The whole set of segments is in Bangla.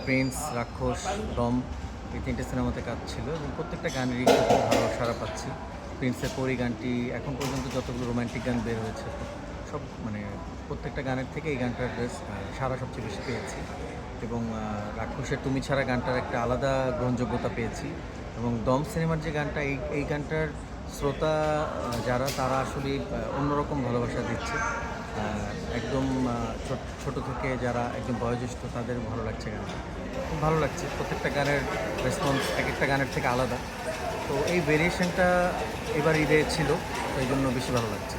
প্রিন্স, রাক্ষস, দম এই ৩টে সিনেমাতে কাজ ছিল এবং প্রত্যেকটা গানেরই খুব ভালো সাড়া পাচ্ছি। প্রিন্সের পরী গানটি এখন পর্যন্ত যতগুলো রোমান্টিক গান বের হয়েছে সব মানে প্রত্যেকটা গানের থেকে এই গানটার সাড়া সবচেয়ে বেশি পেয়েছি এবং রাক্ষসের তুমি ছাড়া গানটার একটা আলাদা গ্রহণযোগ্যতা পেয়েছি এবং দম সিনেমার যে গানটা এই গানটার শ্রোতা যারা তারা আসলে অন্যরকম ভালোবাসা দিচ্ছে। একদম ছোট থেকে যারা একদম বয়োজ্যেষ্ঠ তাদের ভালো লাগছে গানটা, খুব ভালো লাগছে। প্রত্যেকটা গানের রেসপন্স এক একটা গানের থেকে আলাদা, তো এই ভেরিয়েশনটা এবার ঈদে ছিল, তো এই জন্য বেশি ভালো লাগছে।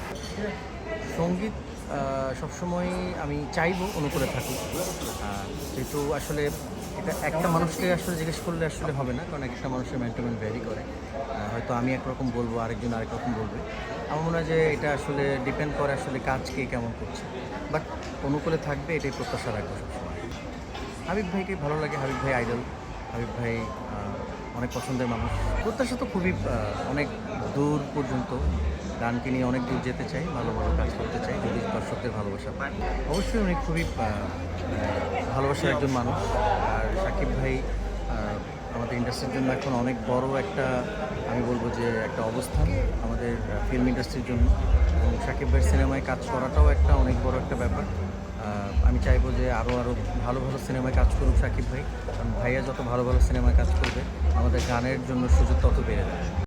সঙ্গীত সবসময় আমি চাইবো অনুকূলে থাকুক, যেহেতু আসলে এটা একটা মানুষকে আসলে জিজ্ঞেস করলে আসলে হবে না, কারণ একটা মানুষের মেন্টামেন্ট ভ্যারি করে। হয়তো আমি একরকম বলবো, আরেকজন আরেক রকম বলবে। আমার মনে হয় যে এটা আসলে ডিপেন্ড করে আসলে কাজ কে কেমন করছে, বাট অনুকূলে থাকবে এটাই প্রত্যাশা রাখবো সবসময়। হাবিব ভাইকে ভালো লাগে, হাবিব ভাই আইডল, হাবিব ভাই অনেক পছন্দের মানুষ। প্রত্যাশা তো খুবই অনেক দূর পর্যন্ত, গানকে নিয়ে অনেক দূর যেতে চাই, ভালো ভালো কাজ করতে চাই যদি দর্শকদের ভালোবাসা পাই। অবশ্যই উনি খুবই ভালোবাসার একজন মানুষ। আর শাকিব ভাই আমাদের ইন্ডাস্ট্রির জন্য এখন অনেক বড় একটা, আমি বলবো যে একটা অবস্থান আমাদের ফিল্ম ইন্ডাস্ট্রির জন্য, এবং শাকিব ভাইয়ের সিনেমায় কাজ করাটাও একটা অনেক বড় একটা ব্যাপার। আমি চাইবো যে আরও ভালো ভালো সিনেমায় কাজ করুক শাকিব ভাই, কারণ ভাইয়া যত ভালো ভালো সিনেমায় কাজ করবে আমাদের গানের জন্য সুযোগ তত বেড়ে যাবে।